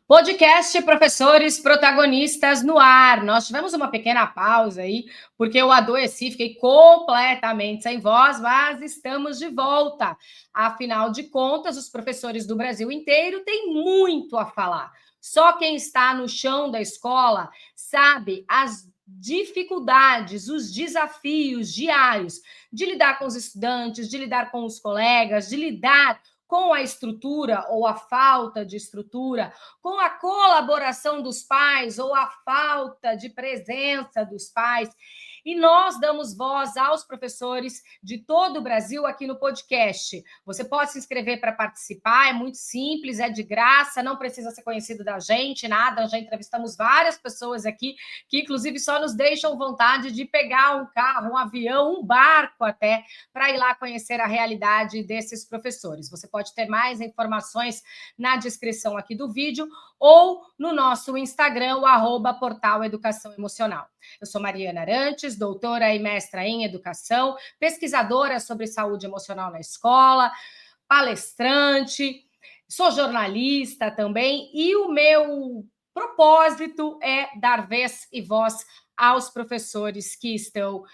Podcast Professores Protagonistas no ar. Nós tivemos uma pequena pausa aí, porque eu adoeci, fiquei completamente sem voz, mas estamos de volta. Afinal de contas, os professores do Brasil inteiro têm muito a falar. Só quem está no chão da escola sabe as dificuldades, os desafios diários de lidar com os estudantes, de lidar com os colegas, de lidar com a estrutura ou a falta de estrutura, com a colaboração dos pais ou a falta de presença dos pais. E nós damos voz aos professores de todo o Brasil aqui no podcast. Você pode se inscrever para participar, é muito simples, é de graça, não precisa ser conhecido da gente, nada. Já entrevistamos várias pessoas aqui que, inclusive, só nos deixam vontade de pegar um carro, um avião, um barco até, para ir lá conhecer a realidade desses professores. Você pode ter mais informações na descrição aqui do vídeo ou no nosso Instagram, o @portal Educação Emocional. Eu sou Mariana Arantes, doutora e mestra em educação, pesquisadora sobre saúde emocional na escola, palestrante, sou jornalista também, e o meu propósito é dar vez e voz aos professores que estão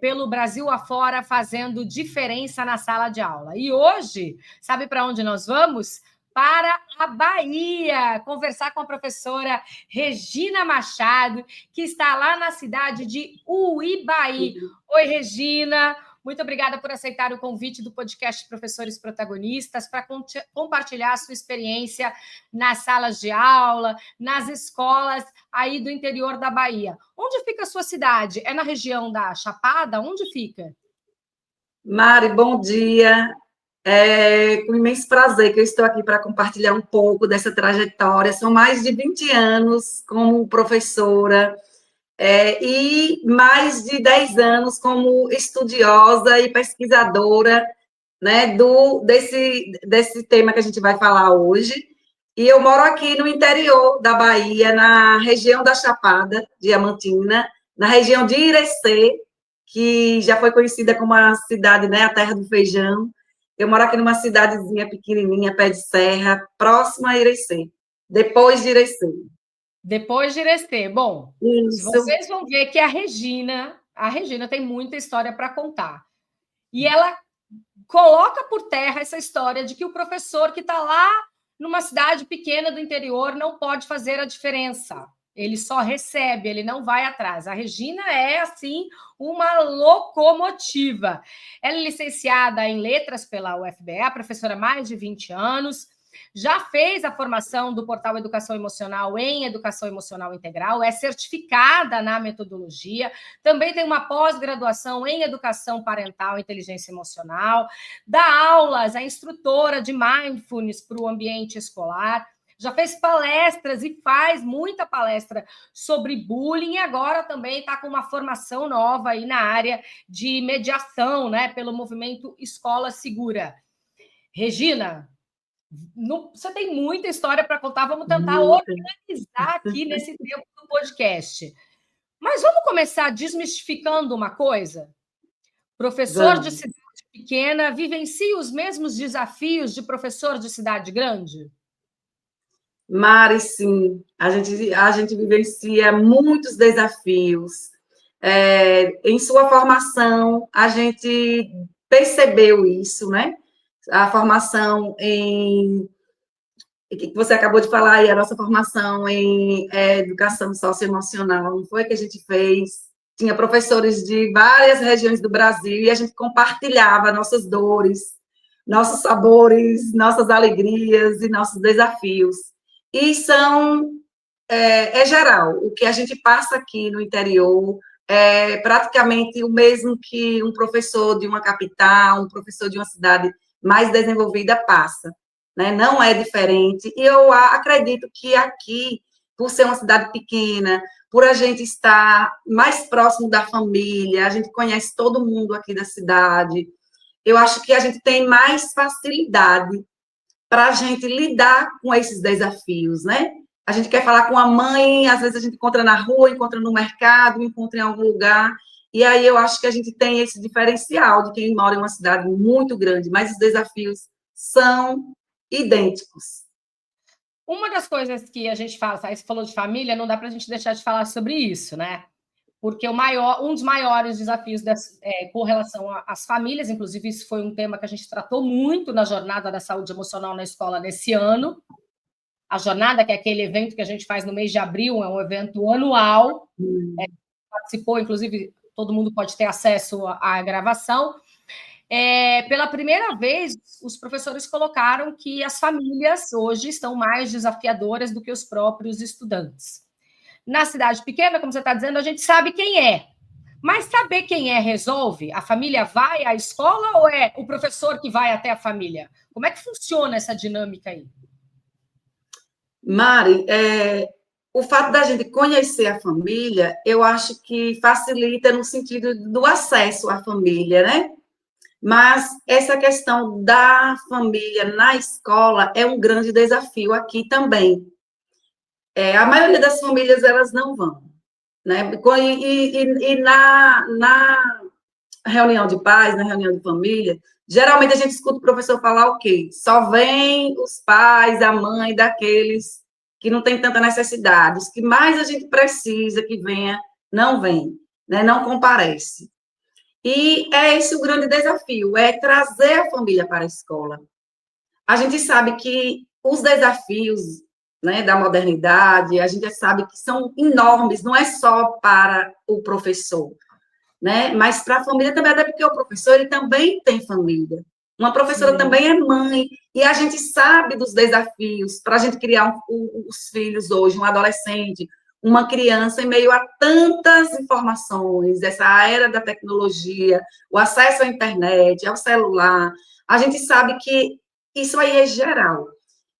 pelo Brasil afora fazendo diferença na sala de aula. E hoje, sabe para onde nós vamos? Para a Bahia, conversar com a professora Regina Machado, que está lá na cidade de Uibaí. Oi, Regina, muito obrigada por aceitar o convite do podcast Professores Protagonistas para compartilhar a sua experiência nas salas de aula, nas escolas aí do interior da Bahia. Onde fica a sua cidade? É na região da Chapada? Onde fica? Mari, bom dia. É com imenso prazer que eu estou aqui para compartilhar um pouco dessa trajetória. São mais de 20 anos como professora e mais de 10 anos como estudiosa e pesquisadora, né, desse tema que a gente vai falar hoje. E eu moro aqui no interior da Bahia, na região da Chapada Diamantina, na região de Irecê, que já foi conhecida como a cidade, né, a terra do feijão. Eu moro aqui numa cidadezinha pequenininha, pé de serra, próxima a Irecê, depois de Irecê. Depois de Irecê. Bom, Isso. vocês vão ver que a Regina tem muita história para contar. E ela coloca por terra essa história de que o professor que está lá numa cidade pequena do interior não pode fazer a diferença. Ele só recebe, ele não vai atrás. A Regina é, assim, uma locomotiva. Ela é licenciada em letras pela UFBA, professora há mais de 20 anos, já fez a formação do portal Educação Emocional em Educação Emocional Integral, é certificada na metodologia, também tem uma pós-graduação em Educação Parental e Inteligência Emocional, dá aulas, é instrutora de Mindfulness para o ambiente escolar, já fez palestras e faz muita palestra sobre bullying e agora também está com uma formação nova aí na área de mediação, né, pelo movimento Escola Segura. Regina, você tem muita história para contar, vamos tentar organizar aqui nesse tempo do podcast. Mas vamos começar desmistificando uma coisa? Professor de cidade pequena vivencia os mesmos desafios de professor de cidade grande? Mari, sim, a gente vivencia muitos desafios. Em sua formação, a gente percebeu isso, né? A formação que você acabou de falar aí, a nossa formação em educação socioemocional, não foi que a gente fez? Tinha professores de várias regiões do Brasil e a gente compartilhava nossas dores, nossos sabores, nossas alegrias e nossos desafios. E é geral, o que a gente passa aqui no interior é praticamente o mesmo que um professor de uma capital, um professor de uma cidade mais desenvolvida passa, né? Não é diferente, e eu acredito que aqui, por ser uma cidade pequena, por a gente estar mais próximo da família, a gente conhece todo mundo aqui da cidade, eu acho que a gente tem mais facilidade para a gente lidar com esses desafios, né? A gente quer falar com a mãe, às vezes a gente encontra na rua, encontra no mercado, encontra em algum lugar, e aí eu acho que a gente tem esse diferencial de quem mora em uma cidade muito grande, mas os desafios são idênticos. Uma das coisas que a gente fala, aí você falou de família, não dá para a gente deixar de falar sobre isso, né? Porque um dos maiores desafios com relação às famílias, inclusive isso foi um tema que a gente tratou muito na Jornada da Saúde Emocional na Escola nesse ano. A Jornada, que é aquele evento que a gente faz no mês de abril, é um evento anual, participou, inclusive todo mundo pode ter acesso à gravação. Pela primeira vez, os professores colocaram que as famílias hoje estão mais desafiadoras do que os próprios estudantes. Na cidade pequena, como você está dizendo, a gente sabe quem é. Mas saber quem é resolve? A família vai à escola ou é o professor que vai até a família? Como é que funciona essa dinâmica aí? Mari, o fato da gente conhecer a família, eu acho que facilita no sentido do acesso à família, né? Mas essa questão da família na escola é um grande desafio aqui também. A maioria das famílias, elas não vão, né? E na reunião de pais, na reunião de família, geralmente a gente escuta o professor falar o quê? Só vem os pais, a mãe daqueles que não tem tanta necessidade, os que mais a gente precisa que venha, não vem, né? Não comparece. E é esse o grande desafio, é trazer a família para a escola. A gente sabe que os desafios, né, da modernidade, a gente sabe que são enormes, não é só para o professor, né, mas para a família também, até porque o professor, ele também tem família. Uma professora também é mãe, e a gente sabe dos desafios para a gente criar os filhos hoje, um adolescente, uma criança, em meio a tantas informações, essa era da tecnologia, o acesso à internet, ao celular. A gente sabe que isso aí é geral.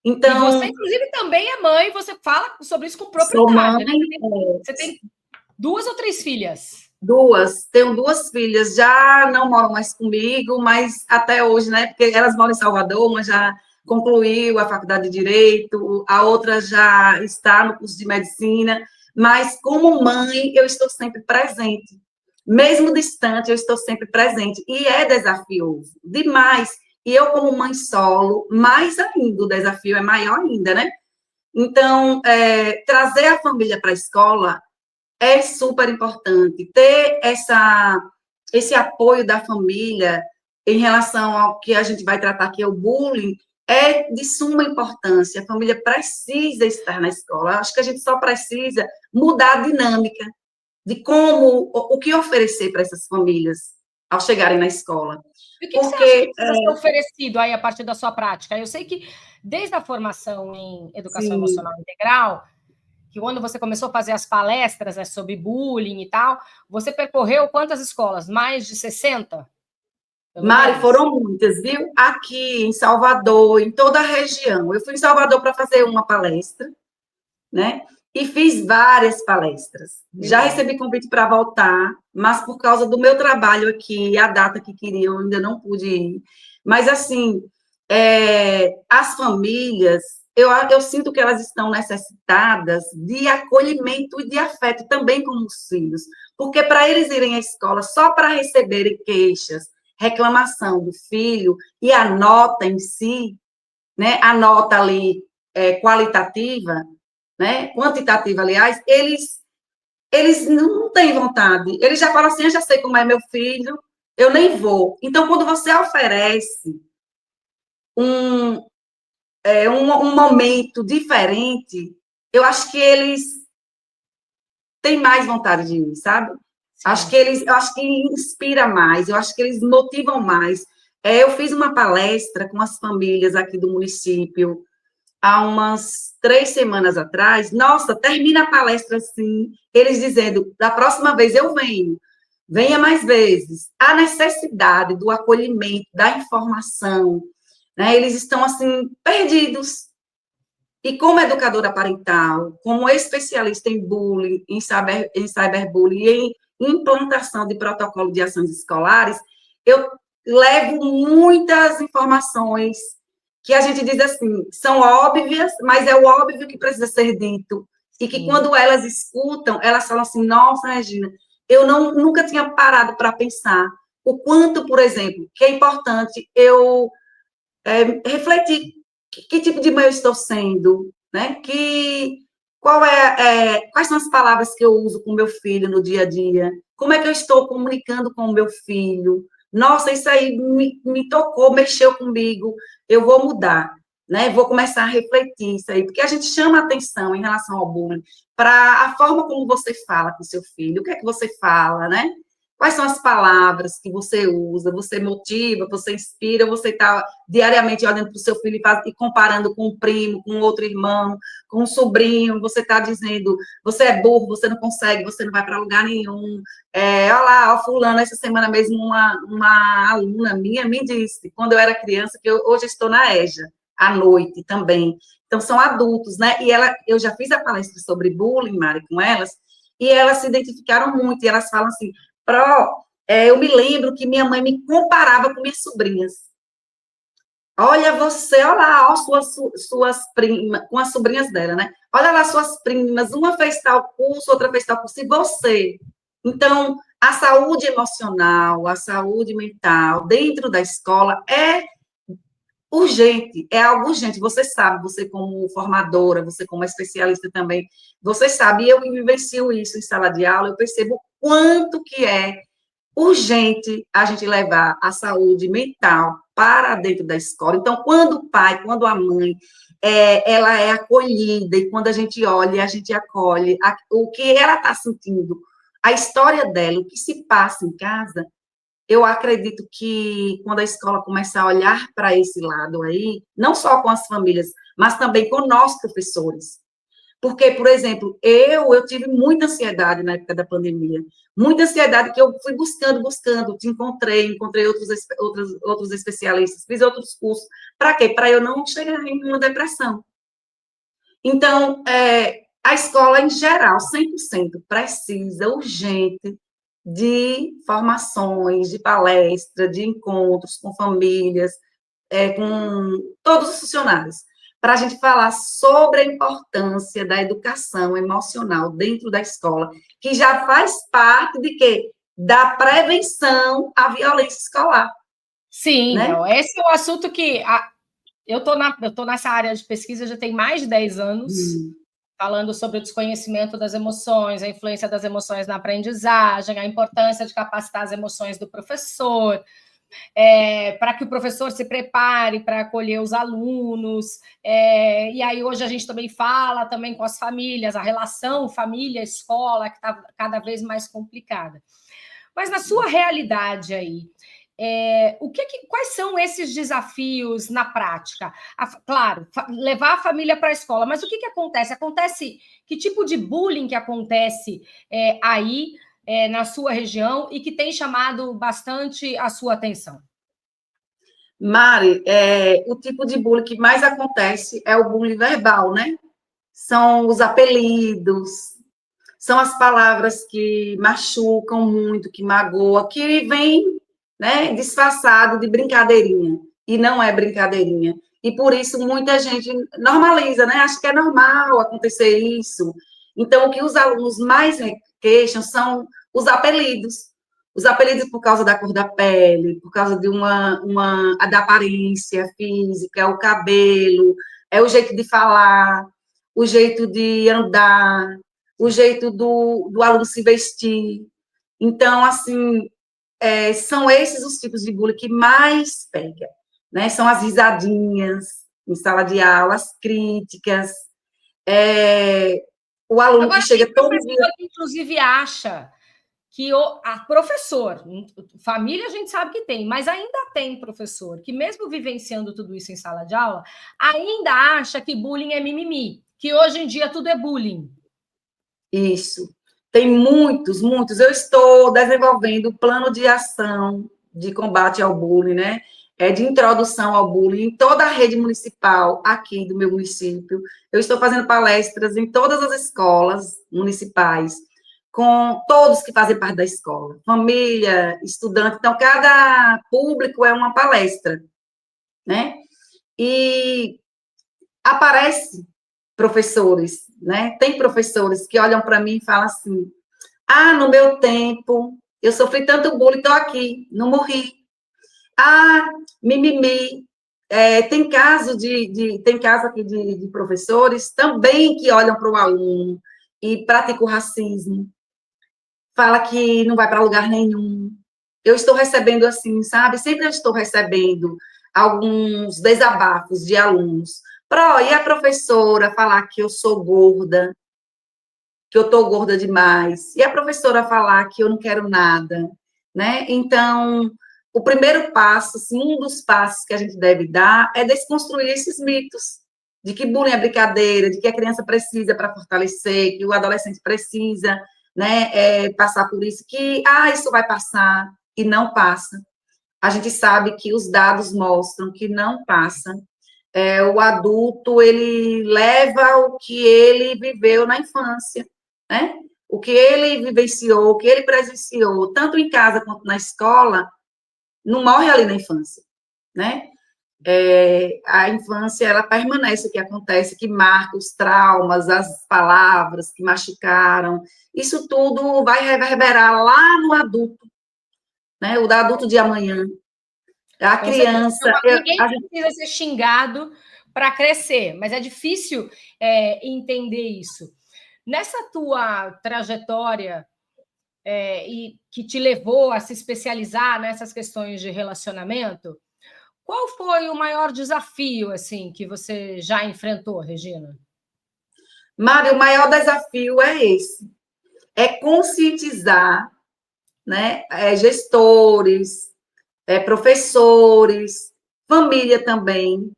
Então, e você, inclusive, também é mãe, você fala sobre isso com sou propriedade, mãe, né? Você tem 2 ou 3 filhas? tenho 2 filhas, já não moram mais comigo, mas até hoje, né, porque elas moram em Salvador, uma já concluiu a faculdade de Direito, a outra já está no curso de Medicina, mas como mãe, eu estou sempre presente. Mesmo distante, eu estou sempre presente, e é desafioso, demais. E eu, como mãe solo, mais ainda, o desafio é maior ainda, né? Então, trazer a família para a escola é super importante. Ter esse apoio da família em relação ao que a gente vai tratar, que é o bullying, é de suma importância. A família precisa estar na escola. Acho que a gente só precisa mudar a dinâmica de como, o que oferecer para essas famílias ao chegarem na escola. E o que você acha que Porque, precisa ser oferecido aí a partir da sua prática? Eu sei que desde a formação em educação sim, emocional integral, que quando você começou a fazer as palestras, né, sobre bullying e tal, você percorreu quantas escolas? Mais de 60? Pelo Mari, menos? foram muitas, viu? Aqui em Salvador, em toda a região. Eu fui em Salvador para fazer uma palestra, né? E fiz várias palestras. Já Legal. recebi convite para voltar, mas por causa do meu trabalho aqui, a data que queria, eu ainda não pude ir. Mas, assim, as famílias, eu sinto que elas estão necessitadas de acolhimento e de afeto também como os filhos. Porque para eles irem à escola só para receberem queixas, reclamação do filho e a nota em si, né, a nota ali qualitativa, né, quantitativa, aliás, eles não têm vontade. Eles já falam assim, eu já sei como é meu filho, eu nem vou. Então, quando você oferece um, um momento diferente, eu acho que eles têm mais vontade de ir, sabe? Sim. Eu acho que inspira mais, eu acho que eles motivam mais. Eu fiz uma palestra com as famílias aqui do município há umas 3 semanas atrás. Nossa, termina a palestra assim, eles dizendo, da próxima vez eu venho, venha mais vezes. A necessidade do acolhimento, da informação, né? Eles estão, assim, perdidos. E como educadora parental, como especialista em bullying, em cyberbullying e em implantação de protocolo de ações escolares, eu levo muitas informações que a gente diz assim, são óbvias, mas é o óbvio que precisa ser dito. E que quando elas escutam, elas falam assim, nossa, Regina, eu nunca tinha parado para pensar o quanto, por exemplo, que é importante eu refletir que tipo de mãe eu estou sendo, né? Quais são as palavras que eu uso com meu filho no dia a dia? Como é que eu estou comunicando com o meu filho? Nossa, isso aí me tocou, mexeu comigo, eu vou mudar, né? Vou começar a refletir isso aí, porque a gente chama atenção em relação ao bullying para a forma como você fala com seu filho, o que é que você fala, né? Quais são as palavras que você usa? Você motiva, você inspira, você está diariamente olhando para o seu filho e comparando com um primo, com outro irmão, com um sobrinho, você está dizendo, você é burro, você não consegue, você não vai para lugar nenhum. Olha lá, ó, fulano, essa semana mesmo, uma aluna minha me disse, quando eu era criança, que hoje estou na EJA, à noite também. Então, são adultos, né? E eu já fiz a palestra sobre bullying, Mari, com elas, e elas se identificaram muito, e elas falam assim, eu me lembro que minha mãe me comparava com minhas sobrinhas. Olha você, olha lá, ó, suas primas, com as sobrinhas dela, né? Olha lá suas primas, uma fez tal curso, outra fez tal curso, e você? Então, a saúde emocional, a saúde mental dentro da escola é urgente, é algo urgente. Você sabe, você como formadora, você como especialista também, você sabe, e eu que vivencio isso em sala de aula, eu percebo o quanto que é urgente a gente levar a saúde mental para dentro da escola. Então, quando o pai, quando a mãe, ela é acolhida, e quando a gente olha, a gente acolhe o que ela está sentindo, a história dela, o que se passa em casa, eu acredito que quando a escola começar a olhar para esse lado aí, não só com as famílias, mas também com nós, professores, porque, por exemplo, eu tive muita ansiedade na época da pandemia, muita ansiedade que eu fui buscando, encontrei outros especialistas, fiz outros cursos. Para quê? Para eu não chegar em uma depressão. Então, a escola, em geral, 100%, precisa urgente de formações, de palestra, de encontros com famílias, com todos os funcionários, para a gente falar sobre a importância da educação emocional dentro da escola, que já faz parte de quê? Da prevenção à violência escolar. Sim, Né? não, esse é um assunto que eu estou nessa área de pesquisa já tem mais de 10 anos, falando sobre o desconhecimento das emoções, a influência das emoções na aprendizagem, a importância de capacitar as emoções do professor, para que o professor se prepare para acolher os alunos. E aí hoje a gente também fala também com as famílias, a relação família-escola que está cada vez mais complicada. Mas na sua realidade aí, quais são esses desafios na prática? Claro, levar a família para a escola, mas o que acontece? Que tipo de bullying que acontece aí na sua região e que tem chamado bastante a sua atenção? Mari, o tipo de bullying que mais acontece é o bullying verbal, né? São os apelidos, são as palavras que machucam muito, que magoam, que vem, né, disfarçado de brincadeirinha, e não é brincadeirinha. E por isso muita gente normaliza, né? Acha que é normal acontecer isso. Então, o que os alunos mais queixam são os apelidos. Os apelidos por causa da cor da pele, por causa de da aparência física, o cabelo, é o jeito de falar, o jeito de andar, o jeito do aluno se vestir. Então, assim, são esses os tipos de bullying que mais pega, né? São as risadinhas em sala de aula, as críticas, o aluno Agora, que chega todo dia... que inclusive acha que professor, família a gente sabe que tem, mas ainda tem professor que mesmo vivenciando tudo isso em sala de aula, ainda acha que bullying é mimimi, que hoje em dia tudo é bullying. Isso. Tem muitos. Eu estou desenvolvendo o plano de ação de combate ao bullying, né? De introdução ao bullying em toda a rede municipal aqui do meu município. Eu estou fazendo palestras em todas as escolas municipais, com todos que fazem parte da escola, família, estudante. Então, cada público é uma palestra, né? E aparece professores, né? Tem professores que olham para mim e falam assim: ah, no meu tempo, eu sofri tanto bullying, estou aqui, não morri. Ah, mimimi, Tem caso aqui de professores também que olham para o aluno e praticam racismo, fala que não vai para lugar nenhum. Eu estou recebendo assim, sabe? Sempre eu estou recebendo alguns desabafos de alunos. E a professora falar que eu sou gorda, que eu estou gorda demais, e a professora falar que eu não quero nada, né? Então, o primeiro passo, assim, um dos passos que a gente deve dar é desconstruir esses mitos de que bullying é brincadeira, de que a criança precisa para fortalecer, que o adolescente precisa, né, passar por isso, que, isso vai passar, e não passa. A gente sabe que os dados mostram que não passa. O adulto, ele leva o que ele viveu na infância, né? O que ele vivenciou, o que ele presenciou, tanto em casa quanto na escola, não morre ali na infância, né? A infância, ela permanece, o que acontece, que marca os traumas, as palavras que machucaram, isso tudo vai reverberar lá no adulto, né? O da adulto de amanhã. A Com certeza. criança... Ninguém precisa ser xingado para crescer, mas é difícil entender isso. Nessa tua trajetória e que te levou a se especializar nessas questões de relacionamento, qual foi o maior desafio assim que você já enfrentou, Regina? Mário, o maior desafio é esse, é conscientizar, né, gestores, professores, família também,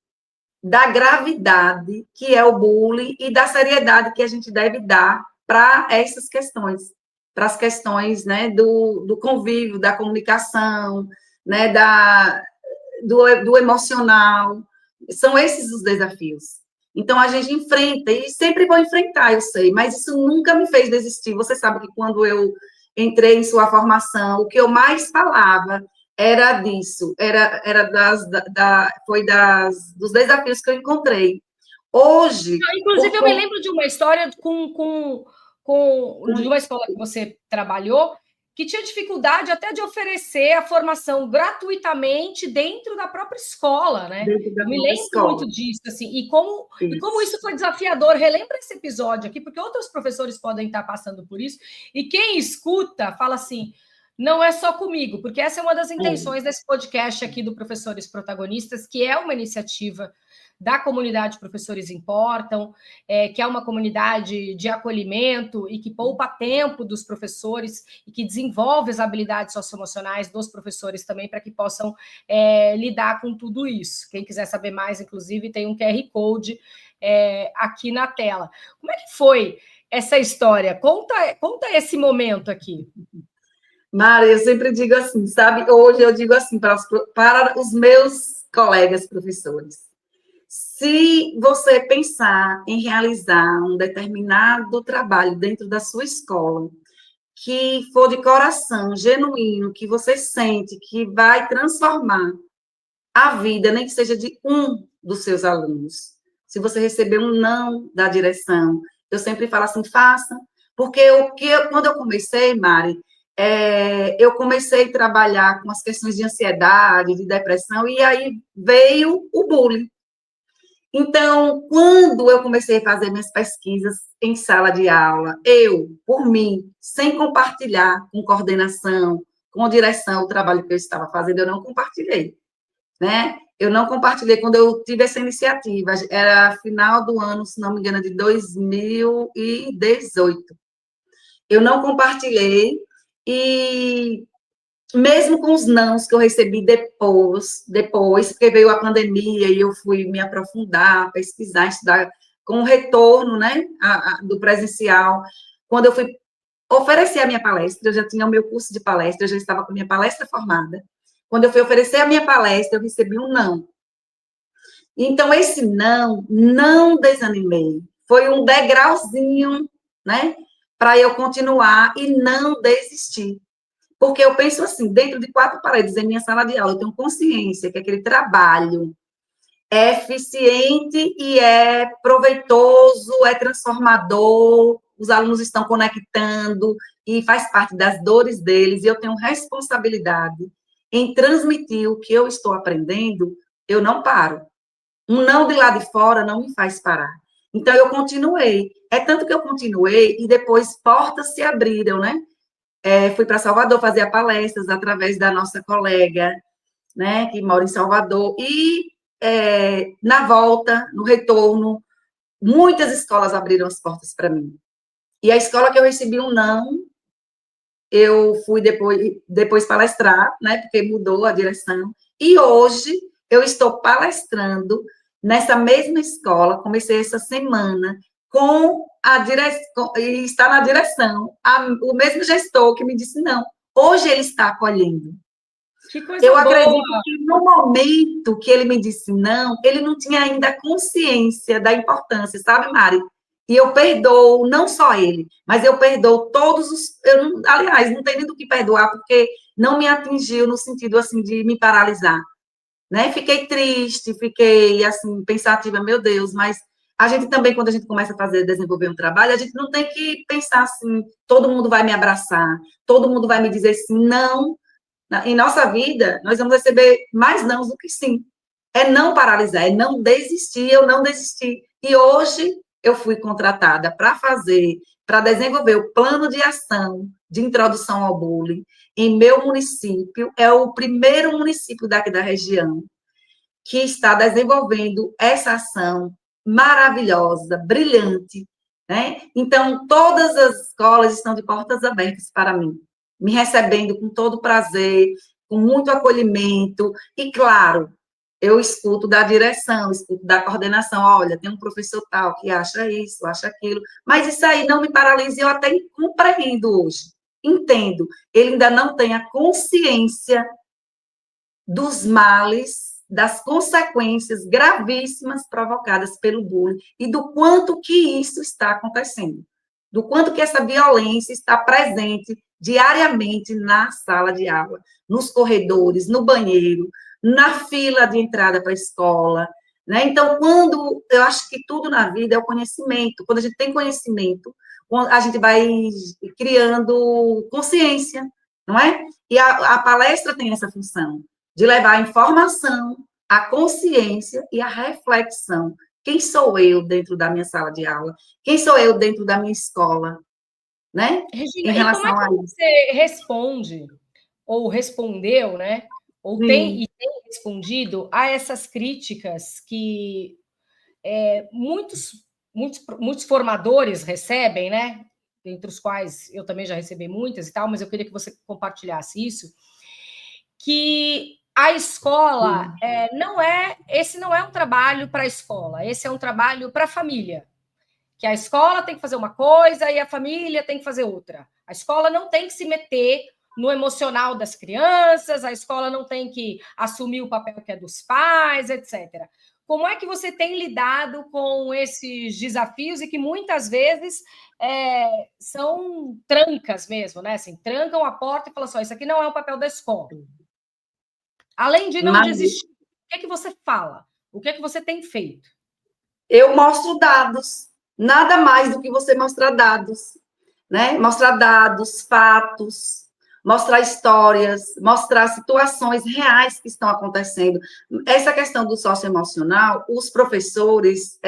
da gravidade que é o bullying e da seriedade que a gente deve dar para essas questões, para as questões, né, do convívio, da comunicação, né, do emocional. São esses os desafios. Então, a gente enfrenta, e sempre vou enfrentar, eu sei, mas isso nunca me fez desistir. Você sabe que quando eu entrei em sua formação, o que eu mais falava era disso, dos desafios que eu encontrei. Hoje... Inclusive, eu me lembro de uma história de uma escola que você trabalhou, que tinha dificuldade até de oferecer a formação gratuitamente dentro da própria escola, né? Eu me lembro muito disso, assim, e como isso foi desafiador. Relembra esse episódio aqui, porque outros professores podem estar passando por isso, e quem escuta fala assim, não é só comigo, porque essa é uma das intenções desse podcast aqui do Professores Protagonistas, que é uma iniciativa da comunidade Professores Importam, que é uma comunidade de acolhimento e que poupa tempo dos professores e que desenvolve as habilidades socioemocionais dos professores também para que possam lidar com tudo isso. Quem quiser saber mais, inclusive, tem um QR Code aqui na tela. Como é que foi essa história? Conta esse momento aqui. Mara, eu sempre digo assim, sabe? Hoje eu digo assim para os meus colegas professores. Se você pensar em realizar um determinado trabalho dentro da sua escola, que for de coração, genuíno, que você sente que vai transformar a vida, nem que seja de um dos seus alunos. Se você receber um não da direção, eu sempre falo assim, faça. Porque quando eu comecei, Mari, eu comecei a trabalhar com as questões de ansiedade, de depressão, e aí veio o bullying. Então, quando eu comecei a fazer minhas pesquisas em sala de aula, por mim, sem compartilhar com coordenação, com direção, o trabalho que eu estava fazendo, eu não compartilhei, né? Eu não compartilhei quando eu tive essa iniciativa, era final do ano, se não me engano, de 2018. Eu não compartilhei, e mesmo com os nãos que eu recebi depois, porque veio a pandemia e eu fui me aprofundar, pesquisar, estudar, com o retorno, né, do presencial, quando eu fui oferecer a minha palestra, eu já tinha o meu curso de palestra, eu já estava com a minha palestra formada, quando eu fui oferecer a minha palestra, eu recebi um não. Então, esse não desanimei, foi um degrauzinho, né, para eu continuar e não desistir. Porque eu penso assim, dentro de 4 paredes, em minha sala de aula, eu tenho consciência que aquele trabalho é eficiente e é proveitoso, é transformador, os alunos estão conectando e faz parte das dores deles, e eu tenho responsabilidade em transmitir o que eu estou aprendendo eu não paro. Um não de lá de fora não me faz parar. Então, eu continuei. É tanto que eu continuei e depois portas se abriram, né? Fui para Salvador fazer palestras através da nossa colega, né, que mora em Salvador. E na volta, no retorno, muitas escolas abriram as portas para mim. E a escola que eu recebi um não, eu fui depois palestrar, né, porque mudou a direção. E hoje eu estou palestrando nessa mesma escola, comecei essa semana, com a direção, e está na direção, o mesmo gestor que me disse não. Hoje ele está acolhendo. Que Eu coisa boa! acredito que no momento que ele me disse não, ele não tinha ainda consciência da importância, sabe, Mari? E eu perdoo não só ele, mas eu perdoo todos os. Aliás, não tem nem do que perdoar, porque não me atingiu no sentido assim de me paralisar. Né? Fiquei triste, fiquei assim, pensativa, meu Deus, mas a gente também, quando a gente começa a fazer, desenvolver um trabalho, a gente não tem que pensar assim, todo mundo vai me abraçar, todo mundo vai me dizer sim, não. Em nossa vida, nós vamos receber mais não do que sim. É não paralisar, é não desistir, eu não desisti. E hoje eu fui contratada para desenvolver o plano de ação de introdução ao bullying em meu município. É o primeiro município daqui da região que está desenvolvendo essa ação maravilhosa, brilhante, né? Então, todas as escolas estão de portas abertas para mim, me recebendo com todo prazer, com muito acolhimento, e claro, eu escuto da direção, escuto da coordenação, olha, tem um professor tal que acha isso, acha aquilo, mas isso aí não me paralisa, eu até compreendo hoje, entendo, ele ainda não tem a consciência dos males, das consequências gravíssimas provocadas pelo bullying e do quanto que isso está acontecendo, do quanto que essa violência está presente diariamente na sala de aula, nos corredores, no banheiro, na fila de entrada para a escola, né? Então, quando eu acho que tudo na vida é o conhecimento, quando a gente tem conhecimento, a gente vai criando consciência, não é? E a palestra tem essa função de levar a informação, a consciência e a reflexão. Quem sou eu dentro da minha sala de aula? Quem sou eu dentro da minha escola? Né? Em Regina, e como é relação que a isso. você responde, ou respondeu, né? Ou tem respondido a essas críticas que muitos formadores recebem, né? Entre os quais eu também já recebi muitas e tal, mas eu queria que você compartilhasse isso, que a escola esse não é um trabalho para a escola, esse é um trabalho para a família. Que a escola tem que fazer uma coisa e a família tem que fazer outra. A escola não tem que se meter no emocional das crianças, a escola não tem que assumir o papel que é dos pais, etc. Como é que você tem lidado com esses desafios e que muitas vezes são trancas mesmo, né? Assim, trancam a porta e falam assim: isso aqui não é o papel da escola. Além de não Mas desistir, o que você fala? O que você tem feito? eu mostro dados, nada mais do que você mostrar dados, né? Mostrar dados, fatos, mostrar histórias, mostrar situações reais que estão acontecendo. Essa questão do socioemocional, os professores,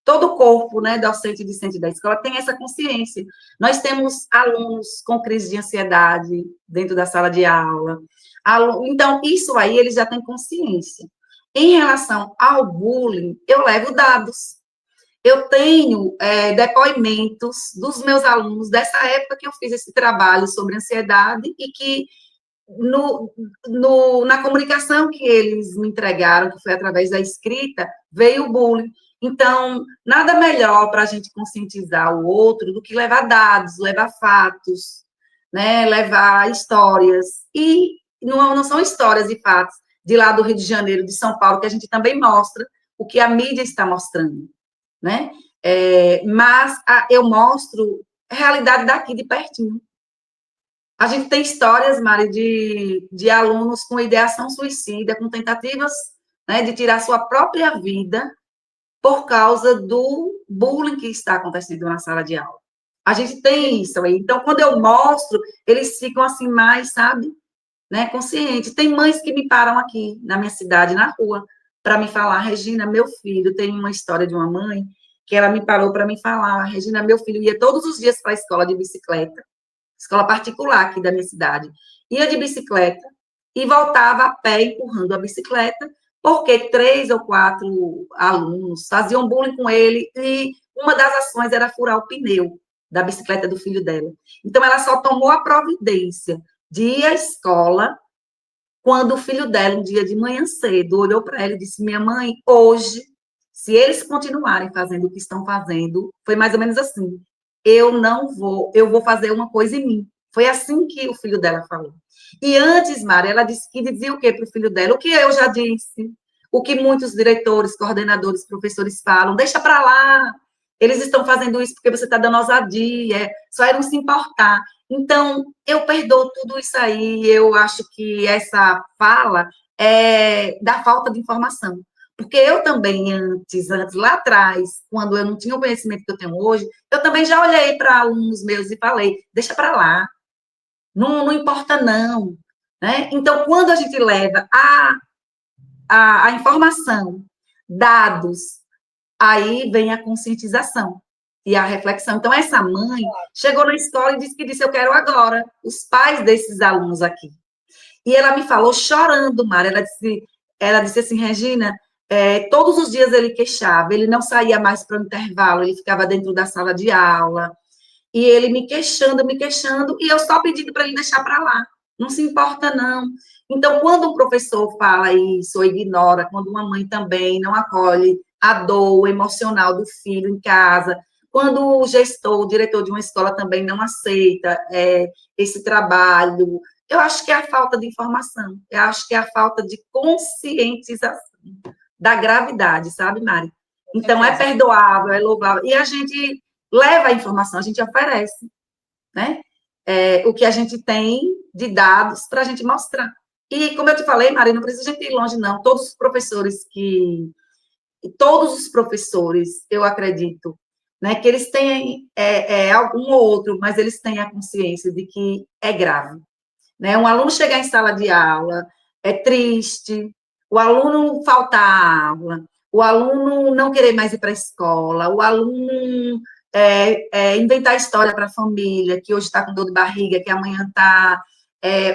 todo o corpo, né, docente e discente da escola tem essa consciência. Nós temos alunos com crise de ansiedade dentro da sala de aula. Então, isso aí eles já têm consciência. Em relação ao bullying, eu levo dados. Eu tenho depoimentos dos meus alunos dessa época que eu fiz esse trabalho sobre ansiedade e que na comunicação que eles me entregaram, que foi através da escrita, veio o bullying. Então, nada melhor para a gente conscientizar o outro do que levar dados, levar fatos, né, levar histórias. E não são histórias e fatos de lá do Rio de Janeiro, de São Paulo, que a gente também mostra o que a mídia está mostrando, né? Mas eu mostro a realidade daqui de pertinho. A gente tem histórias, Mari, de alunos com ideação suicida, com tentativas, né, de tirar sua própria vida por causa do bullying que está acontecendo na sala de aula. A gente tem isso aí. Então, quando eu mostro, eles ficam assim mais, sabe? né, consciente. Tem mães que me param aqui, na minha cidade, na rua, para me falar, Regina, meu filho, tem uma história de uma mãe que ela me parou para me falar, Regina, meu filho ia todos os dias para a escola de bicicleta, escola particular aqui da minha cidade, ia de bicicleta e voltava a pé empurrando a bicicleta, porque 3 ou 4 alunos faziam bullying com ele e uma das ações era furar o pneu da bicicleta do filho dela. Então, ela só tomou a providência de ir à escola quando o filho dela, um dia de manhã cedo, olhou para ela e disse: minha mãe, hoje, se eles continuarem fazendo o que estão fazendo, foi mais ou menos assim, eu não vou, eu vou fazer uma coisa em mim. Foi assim que o filho dela falou. E antes, Mara, ela disse que dizia o quê para o filho dela? O que eu já disse, o que muitos diretores, coordenadores, professores falam, deixa para lá, eles estão fazendo isso porque você está dando ousadia, só é não se importar. Então, eu perdoo tudo isso aí, eu acho que essa fala é da falta de informação. Porque eu também, antes, lá atrás, quando eu não tinha o conhecimento que eu tenho hoje, eu também já olhei para alunos meus e falei, deixa para lá, não importa não. Né? Então, quando a gente leva a informação, dados, aí vem a conscientização e a reflexão. Então, essa mãe chegou na escola e disse, eu quero agora os pais desses alunos aqui. E ela me falou chorando, Mara, ela disse assim, Regina, todos os dias ele queixava, ele não saía mais para o intervalo, ele ficava dentro da sala de aula, e ele me queixando, e eu só pedindo para ele deixar para lá, não se importa não. Então, quando um professor fala isso, ou ignora, quando uma mãe também não acolhe a dor emocional do filho em casa, quando o gestor, o diretor de uma escola também não aceita esse trabalho, eu acho que é a falta de informação, eu acho que é a falta de conscientização da gravidade, sabe, Mari? Então, é perdoável, é louvável, e a gente leva a informação, a gente oferece, né? O que a gente tem de dados para a gente mostrar. E, como eu te falei, Maria, não precisa a gente ir longe, não. Todos os professores, eu acredito, né, que eles têm algum ou outro, mas eles têm a consciência de que é grave. Né? Um aluno chegar em sala de aula é triste, o aluno faltar aula, o aluno não querer mais ir para a escola, o aluno inventar história para a família, que hoje está com dor de barriga, que amanhã está,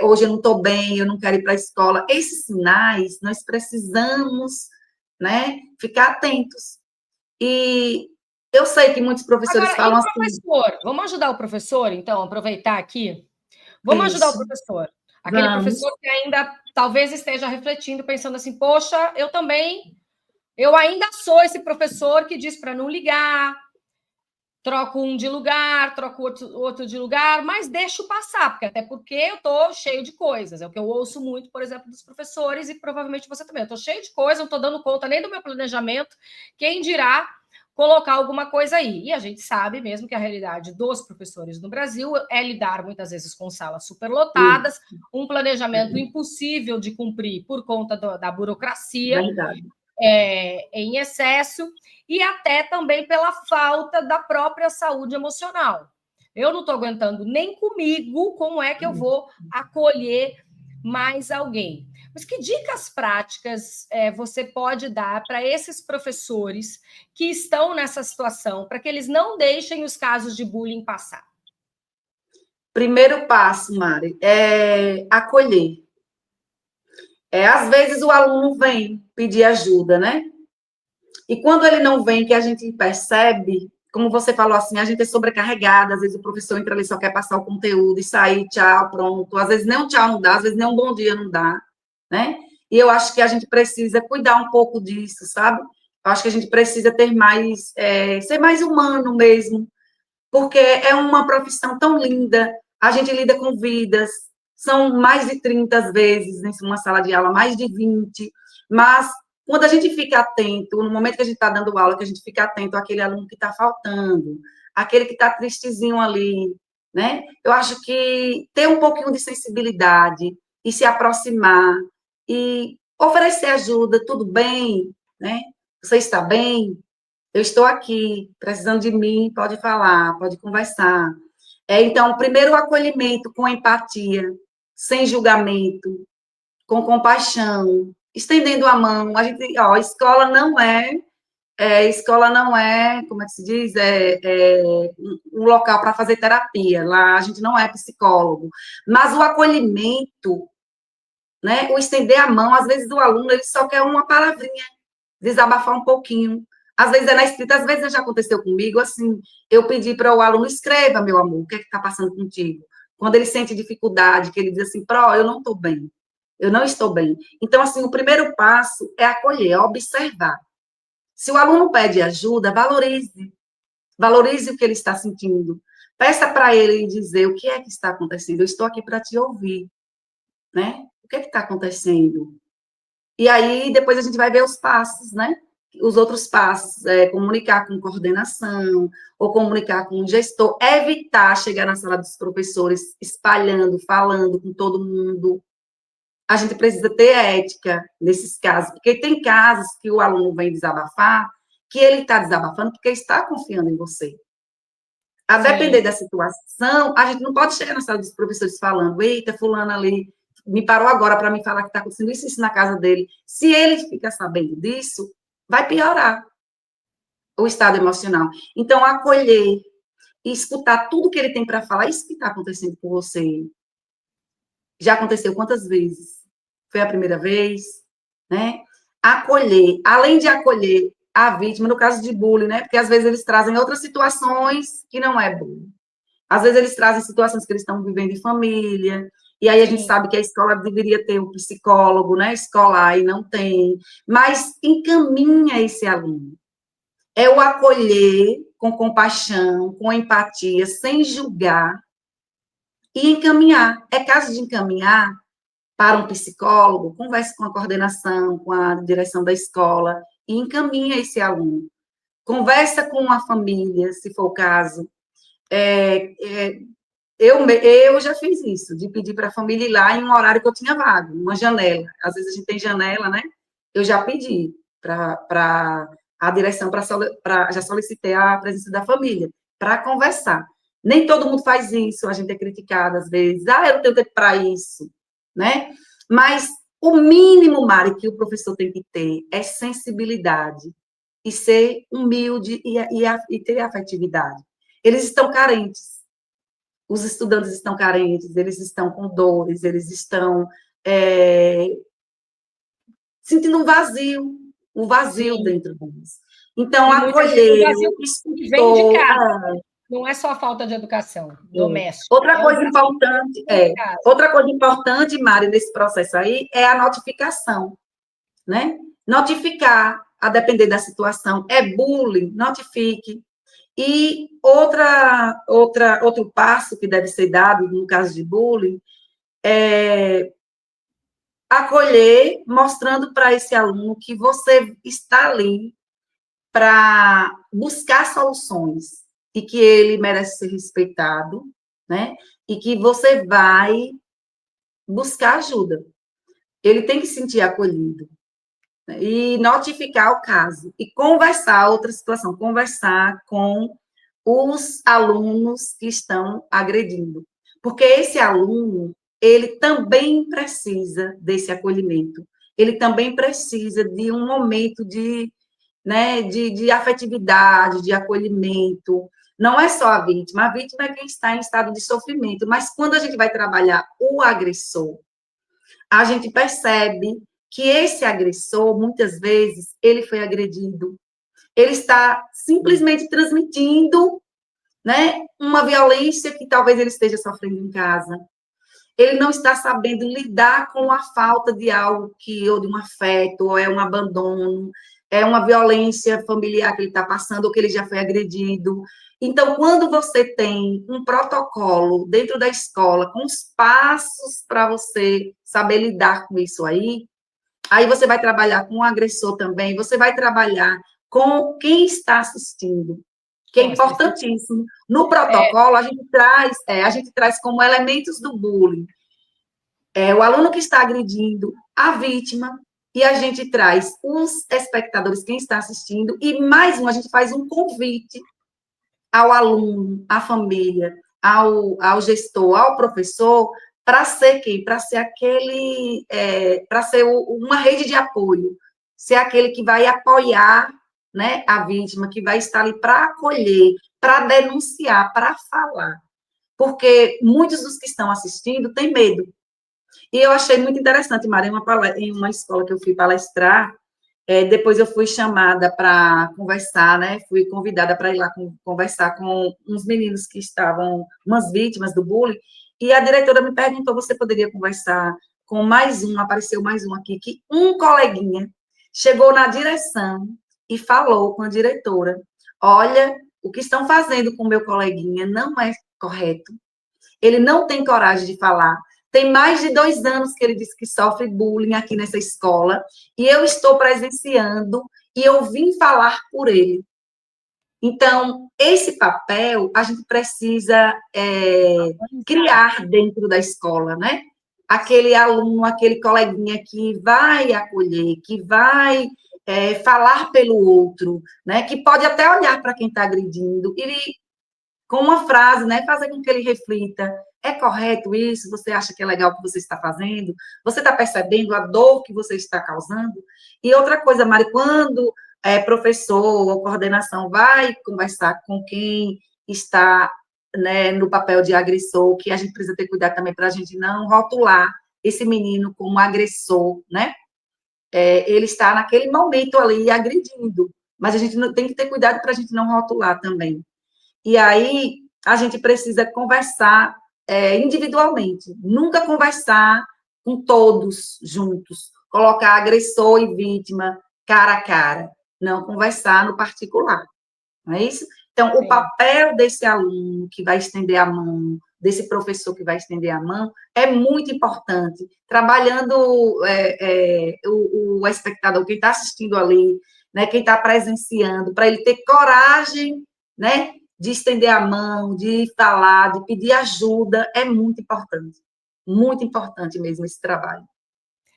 hoje eu não estou bem, eu não quero ir para a escola. Esses sinais, nós precisamos, né, ficar atentos. E eu sei que muitos professores Agora, e falam o assim... professor? Vamos ajudar o professor, então, aproveitar aqui? Vamos ajudar o Isso, professor. Aquele vamos. professor que ainda talvez esteja refletindo, pensando assim, poxa, eu ainda sou esse professor que diz para não ligar, troco um de lugar, troco outro de lugar, mas deixo passar, porque eu estou cheio de coisas. É o que eu ouço muito, por exemplo, dos professores, e provavelmente você também. Eu estou cheio de coisas, não estou dando conta nem do meu planejamento, quem dirá colocar alguma coisa aí. E a gente sabe mesmo que a realidade dos professores no Brasil é lidar muitas vezes com salas superlotadas, um planejamento impossível de cumprir por conta da burocracia. Verdade. Em excesso, e até também pela falta da própria saúde emocional. Eu não estou aguentando nem comigo, como é que eu vou acolher mais alguém? Mas que dicas práticas você pode dar para esses professores que estão nessa situação, para que eles não deixem os casos de bullying passar? Primeiro passo, Mari, é acolher. Às vezes o aluno vem pedir ajuda, né? E quando ele não vem, que a gente percebe, como você falou assim, a gente é sobrecarregada, às vezes o professor entra ali só quer passar o conteúdo e sair, tchau, pronto. Às vezes nem um tchau não dá, às vezes nem um bom dia não dá, né? E eu acho que a gente precisa cuidar um pouco disso, sabe? Eu acho que a gente precisa ter mais, ser mais humano mesmo, porque é uma profissão tão linda, a gente lida com vidas, são mais de 30 às vezes, em uma sala de aula, mais de 20, mas quando a gente fica atento, no momento que a gente está dando aula, que a gente fica atento àquele aluno que está faltando, aquele que está tristezinho ali, né? Eu acho que ter um pouquinho de sensibilidade e se aproximar e oferecer ajuda, tudo bem, né? Você está bem? Eu estou aqui, precisando de mim, pode falar, pode conversar. Então, primeiro o acolhimento com empatia, sem julgamento, com compaixão, estendendo a mão. A gente, ó, escola não é, como é que se diz, um local para fazer terapia. Lá a gente não é psicólogo, mas o acolhimento, né, o estender a mão, às vezes o aluno ele só quer uma palavrinha, desabafar um pouquinho. Às vezes é na escrita, às vezes já aconteceu comigo, assim, eu pedi para o aluno, escreva, meu amor, o que é que está passando contigo? Quando ele sente dificuldade, que ele diz assim, eu não estou bem, eu não estou bem. Então, assim, o primeiro passo é acolher, é observar. Se o aluno pede ajuda, valorize o que ele está sentindo. Peça para ele dizer o que é que está acontecendo. Eu estou aqui para te ouvir, né? O que é que está acontecendo? E aí, depois a gente vai ver os passos, né? Os outros passos, comunicar com coordenação, ou comunicar com o gestor, evitar chegar na sala dos professores espalhando, falando com todo mundo. A gente precisa ter ética nesses casos, porque tem casos que o aluno vem desabafar, que ele está desabafando porque está confiando em você. A depender da situação, a gente não pode chegar na sala dos professores falando, eita, fulano ali me parou agora para me falar que está acontecendo isso na casa dele. Se ele fica sabendo disso, vai piorar o estado emocional. Então, acolher e escutar tudo que ele tem para falar, isso que está acontecendo com você. Já aconteceu quantas vezes? Foi a primeira vez, né? Acolher, além de acolher a vítima, no caso de bullying, né? Porque às vezes eles trazem outras situações que não é bullying. Às vezes eles trazem situações que eles estão vivendo em família, e aí a gente sabe que a escola deveria ter um psicólogo, né, escolar, e não tem. Mas encaminha esse aluno. É o acolher com compaixão, com empatia, sem julgar, e encaminhar. É caso de encaminhar para um psicólogo, converse com a coordenação, com a direção da escola, e encaminha esse aluno. Conversa com a família, se for o caso. Eu já fiz isso, de pedir para a família ir lá em um horário que eu tinha vago, uma janela. Às vezes a gente tem janela, né? Eu já pedi para a direção, já solicitei a presença da família, para conversar. Nem todo mundo faz isso, a gente é criticado às vezes. Eu não tenho tempo para isso, né? Mas o mínimo, Mari, que o professor tem que ter é sensibilidade e ser humilde e ter afetividade. Eles estão carentes. Os estudantes estão carentes, eles estão com dores, eles estão sentindo um vazio dentro deles. Então, acolher, vem de casa. Não é só a falta de educação doméstica. Outra coisa importante, Mari, nesse processo aí, é a notificação, né? Notificar, a depender da situação, é bullying, notifique. E outro passo que deve ser dado no caso de bullying é acolher, mostrando para esse aluno que você está ali para buscar soluções e que ele merece ser respeitado, né? E que você vai buscar ajuda. Ele tem que se sentir acolhido, né? E notificar o caso e conversar, outra situação, conversar com os alunos que estão agredindo. Porque esse aluno, ele também precisa desse acolhimento. Ele também precisa de um momento de afetividade, de acolhimento. Não é só a vítima é quem está em estado de sofrimento, mas quando a gente vai trabalhar o agressor, a gente percebe que esse agressor, muitas vezes, ele foi agredido, ele está simplesmente transmitindo, né, uma violência que talvez ele esteja sofrendo em casa. Ele não está sabendo lidar com a falta de algo ou de um afeto, ou é um abandono, é uma violência familiar que ele está passando, ou que ele já foi agredido. Então, quando você tem um protocolo dentro da escola, com os passos para você saber lidar com isso aí você vai trabalhar com o agressor também, você vai trabalhar com quem está assistindo, que é importantíssimo. No protocolo, a gente traz como elementos do bullying o aluno que está agredindo, a vítima, e a gente traz os espectadores, quem está assistindo, e mais a gente faz um convite ao aluno, à família, ao gestor, ao professor, para ser quem? Para ser aquele, para ser uma rede de apoio, ser aquele que vai apoiar, né, a vítima, que vai estar ali para acolher, para denunciar, para falar. Porque muitos dos que estão assistindo têm medo. E eu achei muito interessante, Maria, em uma escola que eu fui palestrar, depois eu fui chamada para conversar, né? Fui convidada para ir lá conversar com uns meninos que estavam, umas vítimas do bullying, e a diretora me perguntou, você poderia conversar com mais um, apareceu mais um aqui, que um coleguinha chegou na direção e falou com a diretora, olha, o que estão fazendo com o meu coleguinha não é correto, ele não tem coragem de falar. Tem mais de 2 anos que ele disse que sofre bullying aqui nessa escola, e eu estou presenciando, e eu vim falar por ele. Então, esse papel a gente precisa criar dentro da escola, né? Aquele aluno, aquele coleguinha que vai acolher, que vai falar pelo outro, né? Que pode até olhar para quem está agredindo e com uma frase, né, fazer com que ele reflita, é correto isso? Você acha que é legal o que você está fazendo? Você está percebendo a dor que você está causando? E outra coisa, Mari, quando professor ou coordenação vai conversar com quem está, né, no papel de agressor, que a gente precisa ter cuidado também para a gente não rotular esse menino como agressor, né? Ele está naquele momento ali agredindo, mas a gente tem que ter cuidado para a gente não rotular também. E aí a gente precisa conversar individualmente, nunca conversar com todos juntos, colocar agressor e vítima cara a cara, não conversar no particular, não é isso? Então, o papel desse aluno que vai estender a mão, desse professor que vai estender a mão, é muito importante, trabalhando o espectador, quem está assistindo ali, né, quem está presenciando, para ele ter coragem, né, de estender a mão, de falar, de pedir ajuda, é muito importante mesmo esse trabalho.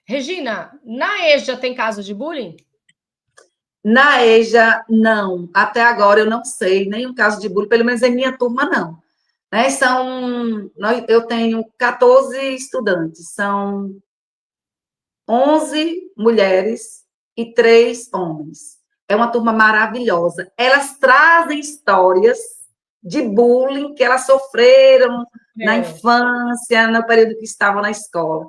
Regina, na EJA tem caso de bullying? Na EJA, não. Até agora eu não sei nenhum caso de bullying, pelo menos em minha turma, não. Né? Eu tenho 14 estudantes, são 11 mulheres e 3 homens. É uma turma maravilhosa. Elas trazem histórias de bullying que elas sofreram na infância, no período que estavam na escola.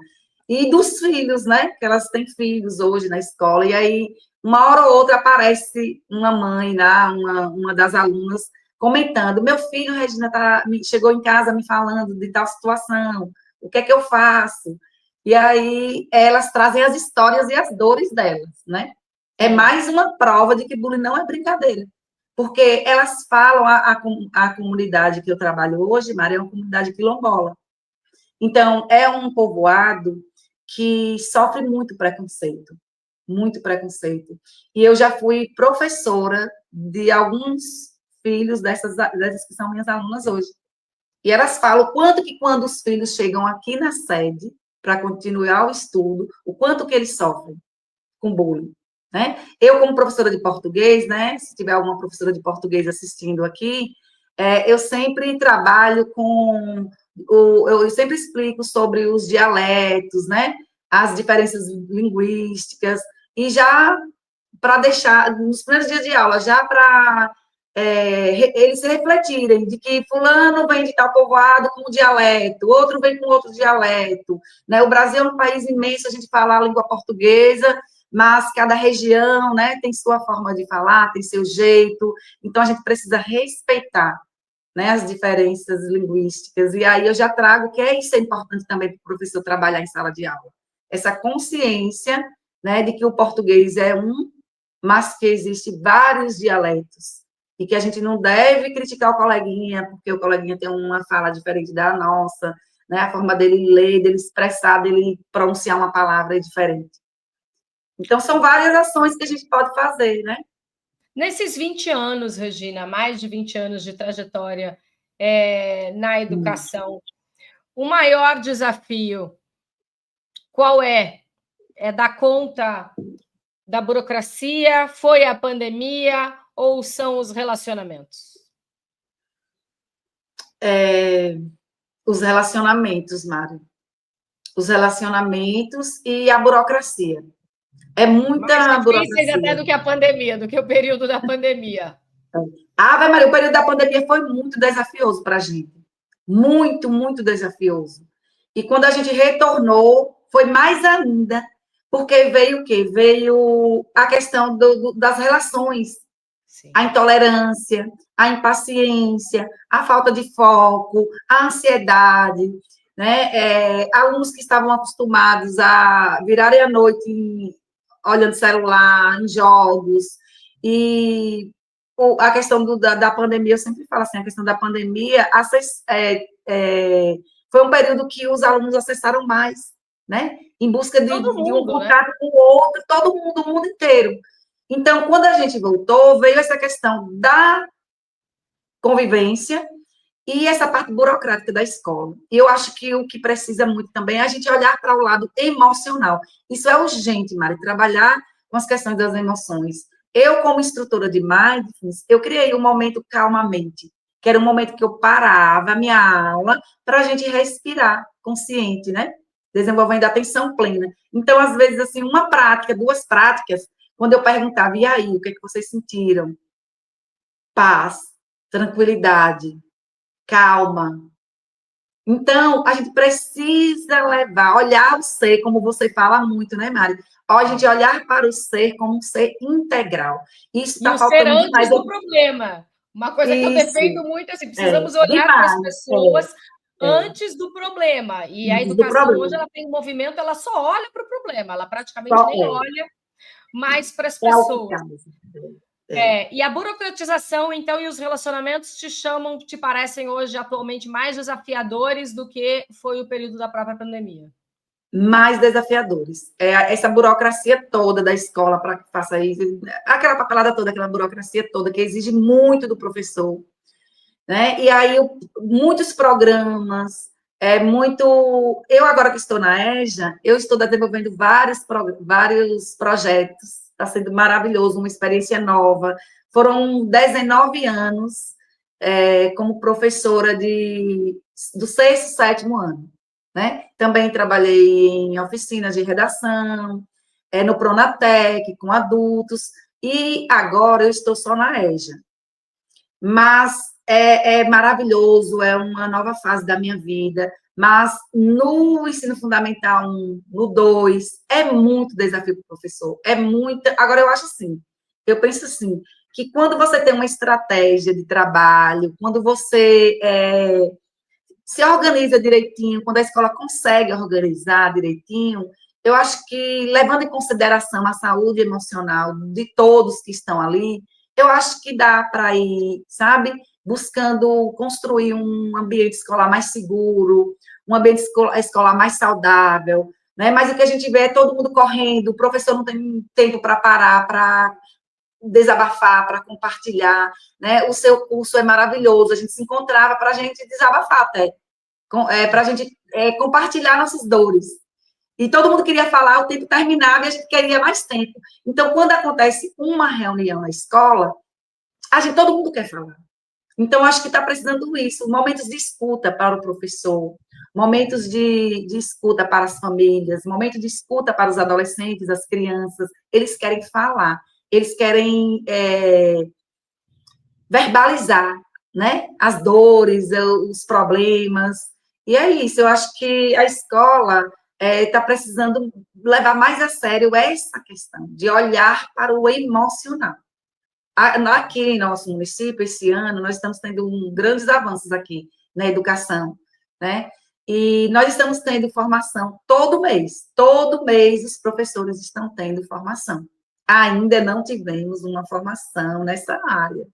E dos filhos, né? Que elas têm filhos hoje na escola. E aí, uma hora ou outra, aparece uma mãe lá, uma das alunas, comentando: meu filho, Regina, chegou em casa me falando de tal situação, o que é que eu faço? E aí elas trazem as histórias e as dores delas, né? É mais uma prova de que bullying não é brincadeira. Porque elas falam, a comunidade que eu trabalho hoje, Maria, é uma comunidade quilombola. Então, é um povoado que sofre muito preconceito, muito preconceito. E eu já fui professora de alguns filhos dessas que são minhas alunas hoje. E elas falam o quanto que quando os filhos chegam aqui na sede para continuar o estudo, o quanto que eles sofrem com bullying, né? Eu, como professora de português, né, se tiver alguma professora de português assistindo aqui, eu sempre trabalho eu sempre explico sobre os dialetos, né, as diferenças linguísticas, e já para deixar, nos primeiros dias de aula, já para eles se refletirem de que fulano vem de tal povoado com um dialeto, outro vem com outro dialeto, né? O Brasil é um país imenso, a gente fala a língua portuguesa, mas cada região, né, tem sua forma de falar, tem seu jeito, então a gente precisa respeitar, né, as diferenças linguísticas, e aí eu já trago que isso é importante também para o professor trabalhar em sala de aula, essa consciência, né, de que o português é mas que existem vários dialetos, e que a gente não deve criticar o coleguinha, porque o coleguinha tem uma fala diferente da nossa, né, a forma dele ler, dele expressar, dele pronunciar uma palavra é diferente. Então, são várias ações que a gente pode fazer, né? Nesses 20 anos, Regina, mais de 20 anos de trajetória na educação, o maior desafio, qual é? É dar conta da burocracia? Foi a pandemia ou são os relacionamentos? Os relacionamentos, Mário. os relacionamentos e a burocracia. É Mais muita difíceis burocracia. até do que a pandemia, do que o período da pandemia. Ave Maria, o período da pandemia foi muito desafioso para a gente. Muito, muito desafioso. E quando a gente retornou, foi mais ainda, porque veio o quê? Veio a questão das relações, Sim. a intolerância, a impaciência, a falta de foco, a ansiedade, né? Alunos que estavam acostumados a virarem a noite olhando celular, em jogos, e a questão da pandemia, eu sempre falo assim, a questão da pandemia foi um período que os alunos acessaram mais, né? Em busca Todo de um mundo, né? contato com o outro, todo mundo, o mundo inteiro. Então, quando a gente voltou, veio essa questão da convivência e essa parte burocrática da escola. E eu acho que o que precisa muito também é a gente olhar para o lado emocional. Isso é urgente, Mari, trabalhar com as questões das emoções. Eu, como instrutora de Mindfulness, eu criei um momento calmamente, que era um momento que eu parava a minha aula para a gente respirar consciente, né? Desenvolvendo a atenção plena. Então, às vezes, assim, uma prática, duas práticas, quando eu perguntava, e aí, o que é que vocês sentiram? Paz, tranquilidade, calma. Então, a gente precisa levar, olhar o ser, como você fala muito, né, Mari? A gente olhar para o ser como um ser integral. Isso E está o ser faltando antes demais. do problema. Uma coisa que eu defendo Isso, muito é assim, precisamos olhar para as demais. pessoas É, antes do problema. E a antes do educação hoje problema. ela tem um movimento, ela só olha para o problema, ela praticamente Só nem olha mais para as é o que pessoas. causa. É. E a burocratização, então, e os relacionamentos te parecem hoje, atualmente, mais desafiadores do que foi o período da própria pandemia? Mais desafiadores. Essa burocracia toda da escola para que faça isso, aquela papelada toda, aquela burocracia toda que exige muito do professor, né? E aí, muitos programas, Eu, agora que estou na EJA, eu estou desenvolvendo vários projetos, está sendo maravilhoso, uma experiência nova. Foram 19 anos como professora do sexto, sétimo ano, né? Também trabalhei em oficinas de redação, no Pronatec, com adultos, e agora eu estou só na EJA. Mas é maravilhoso, é uma nova fase da minha vida, mas no ensino fundamental 1, no 2, é muito desafio para o professor, é muita... Agora, eu acho assim, eu penso assim, que quando você tem uma estratégia de trabalho, quando você se organiza direitinho, quando a escola consegue organizar direitinho, eu acho que, levando em consideração a saúde emocional de todos que estão ali, eu acho que dá para ir, sabe, buscando construir um ambiente escolar mais seguro, um ambiente escolar mais saudável, né? Mas o que a gente vê é todo mundo correndo, o professor não tem tempo para parar, para desabafar, para compartilhar, né? O seu curso é maravilhoso, a gente se encontrava para a gente desabafar até, para a gente compartilhar nossas dores. E todo mundo queria falar, o tempo terminava e a gente queria mais tempo. Então, quando acontece uma reunião na escola, todo mundo quer falar. Então, acho que está precisando isso, momentos de escuta para o professor, momentos de escuta para as famílias, momentos de escuta para os adolescentes, as crianças. Eles querem falar, eles querem verbalizar, né? As dores, os problemas. E é isso, eu acho que a escola está precisando levar mais a sério essa questão de olhar para o emocional. Aqui em nosso município, esse ano, nós estamos tendo grandes avanços aqui na educação, né? E nós estamos tendo formação todo mês os professores estão tendo formação. Ainda não tivemos uma formação nessa área,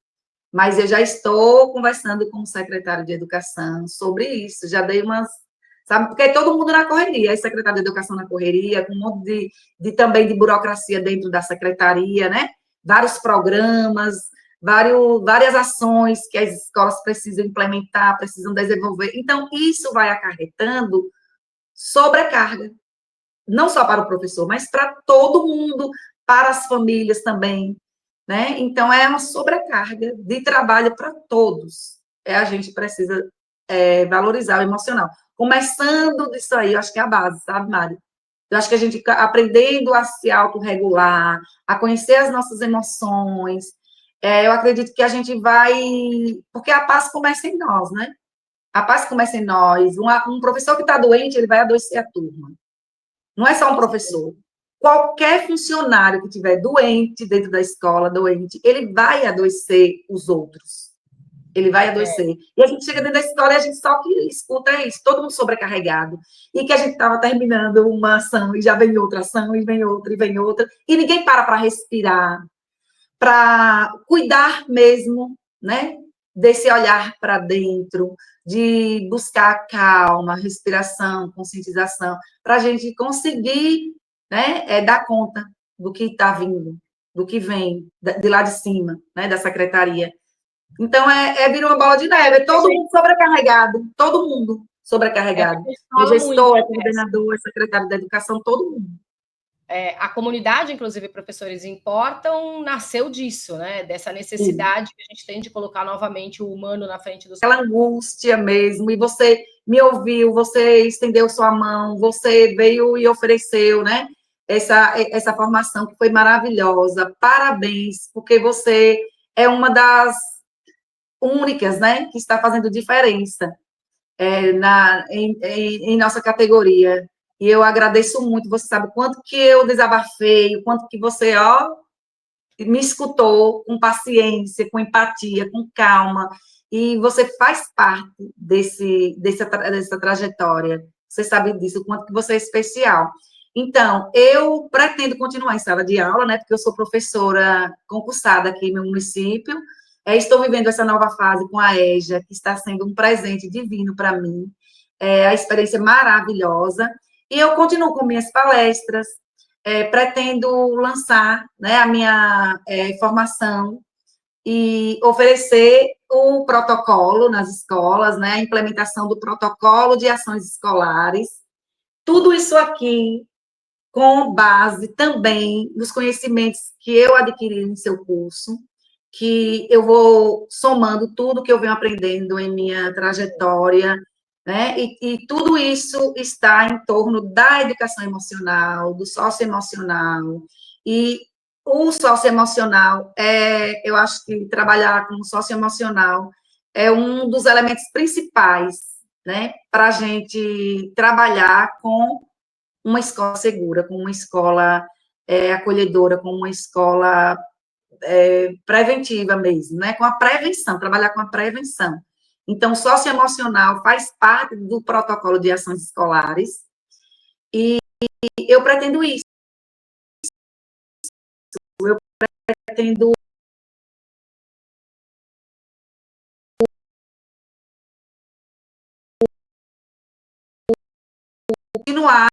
mas eu já estou conversando com o secretário de Educação sobre isso, já dei umas, sabe, porque todo mundo na correria, a secretária de Educação na correria, com um monte também de burocracia dentro da secretaria, né? Vários programas, várias ações que as escolas precisam implementar, precisam desenvolver. Então, isso vai acarretando sobrecarga, não só para o professor, mas para todo mundo, para as famílias também, né? Então, é uma sobrecarga de trabalho para todos. A gente precisa valorizar o emocional. começando disso aí, eu acho que é a base, sabe, Mari? Eu acho que a gente aprendendo a se autorregular, a conhecer as nossas emoções, eu acredito que a gente vai... Porque a paz começa em nós, né? A paz começa em nós. Um professor que está doente, ele vai adoecer a turma. Não é só um professor. Qualquer funcionário que estiver doente dentro da escola, doente, ele vai adoecer os outros. Ele vai adoecer. E a gente chega dentro da escola e a gente só que escuta isso, todo mundo sobrecarregado. E que a gente estava terminando uma ação e já vem outra ação, e vem outra, e vem outra. E ninguém para respirar, para cuidar mesmo, né? Desse olhar para dentro, de buscar calma, respiração, conscientização, para a gente conseguir, né, dar conta do que está vindo, do que vem de lá de cima, né, da secretaria. Então, vira uma bola de neve, todo mundo sobrecarregado, todo mundo sobrecarregado. O gestor, coordenador, secretário da educação, todo mundo. A comunidade, inclusive professores importam, nasceu disso, né? Dessa necessidade que a gente tem de colocar novamente o humano na frente dos... Aquela angústia mesmo, e você me ouviu, você estendeu sua mão, você veio e ofereceu, né? Essa formação que foi maravilhosa. Parabéns, porque você é uma das únicas, né? Que está fazendo diferença em nossa categoria. E eu agradeço muito, você sabe o quanto que eu desabafei, o quanto que você, me escutou com paciência, com empatia, com calma, e você faz parte dessa trajetória. Você sabe disso, o quanto que você é especial. Então, eu pretendo continuar em sala de aula, né, porque eu sou professora concursada aqui no município, estou vivendo essa nova fase com a EJA, que está sendo um presente divino para mim, a experiência maravilhosa, e eu continuo com minhas palestras, pretendo lançar, né, a minha formação e oferecer o protocolo nas escolas, né, a implementação do protocolo de ações escolares, tudo isso aqui com base também nos conhecimentos que eu adquiri em seu curso, que eu vou somando tudo que eu venho aprendendo em minha trajetória, né? E tudo isso está em torno da educação emocional, do socioemocional, e o socioemocional, eu acho que trabalhar com o socioemocional é um dos elementos principais, né, para a gente trabalhar com uma escola segura, com uma escola acolhedora, com uma escola preventiva mesmo, né? Com a prevenção, trabalhar com a prevenção. Então, o socioemocional faz parte do protocolo de ações escolares e eu pretendo isso. Eu pretendo continuar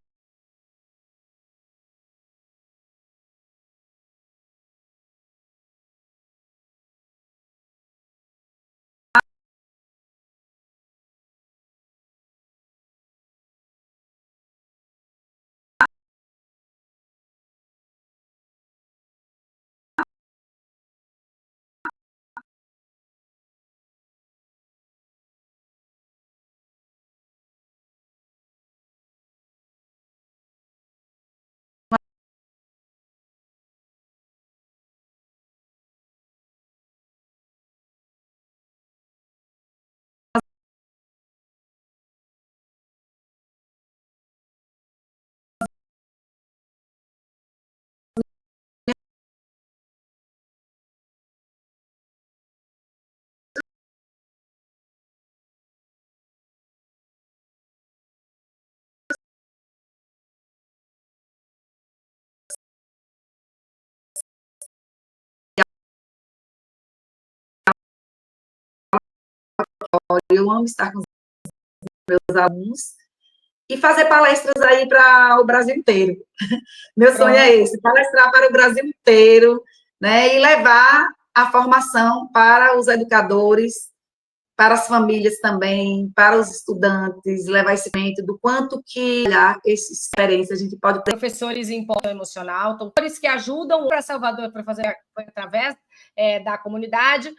eu amo estar com os meus alunos e fazer palestras aí para o Brasil inteiro. Meu sonho é esse, palestrar para o Brasil inteiro, né, e levar a formação para os educadores, para as famílias também, para os estudantes, levar esse momento do quanto que essa experiência a gente pode ter. Professores em ponto emocional, tutores que ajudam para Salvador para fazer através da comunidade.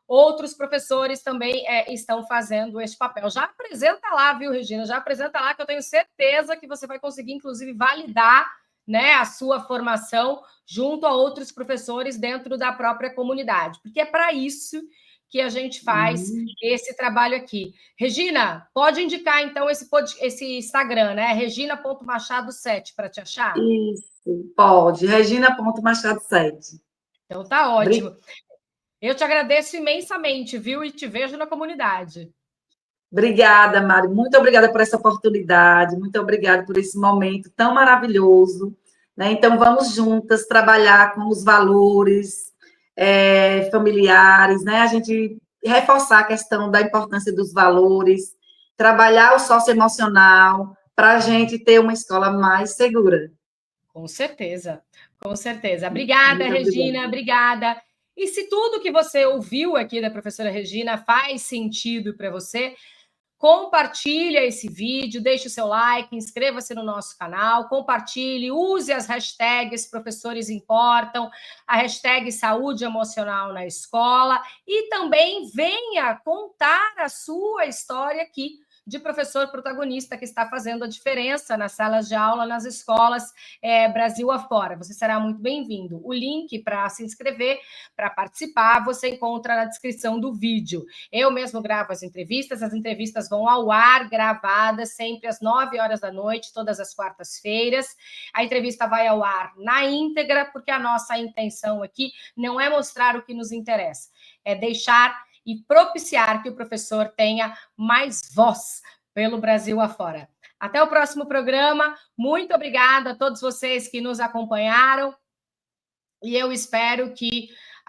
outros professores também estão fazendo este papel. Já apresenta lá, viu, Regina? Já apresenta lá, que eu tenho certeza que você vai conseguir, inclusive, validar, né, a sua formação junto a outros professores dentro da própria comunidade, porque é para isso que a gente faz esse trabalho aqui. Regina, pode indicar, então, esse Instagram, né? regina.machado7, para te achar? Isso, pode. Regina.machado7. Então, tá ótimo. Eu te agradeço imensamente, viu? E te vejo na comunidade. Obrigada, Mari. Muito obrigada por essa oportunidade. Muito obrigada por esse momento tão maravilhoso. Né? Então, vamos juntas trabalhar com os valores familiares, né? A gente reforçar a questão da importância dos valores, trabalhar o socioemocional para a gente ter uma escola mais segura. Com certeza, com certeza. Obrigada, Regina, obrigada. E se tudo que você ouviu aqui da professora Regina faz sentido para você, compartilha esse vídeo, deixe o seu like, inscreva-se no nosso canal, compartilhe, use as hashtags Professores Importam, a hashtag Saúde Emocional na Escola e também venha contar a sua história aqui de professor protagonista que está fazendo a diferença nas salas de aula, nas escolas Brasil afora. Você será muito bem-vindo. O link para se inscrever, para participar, você encontra na descrição do vídeo. Eu mesmo gravo as entrevistas vão ao ar, gravadas, sempre às 9 horas da noite, todas as quartas-feiras. A entrevista vai ao ar na íntegra, porque a nossa intenção aqui não é mostrar o que nos interessa, é deixar e propiciar que o professor tenha mais voz pelo Brasil afora. Até o próximo programa. Muito obrigada a todos vocês que nos acompanharam. E eu espero que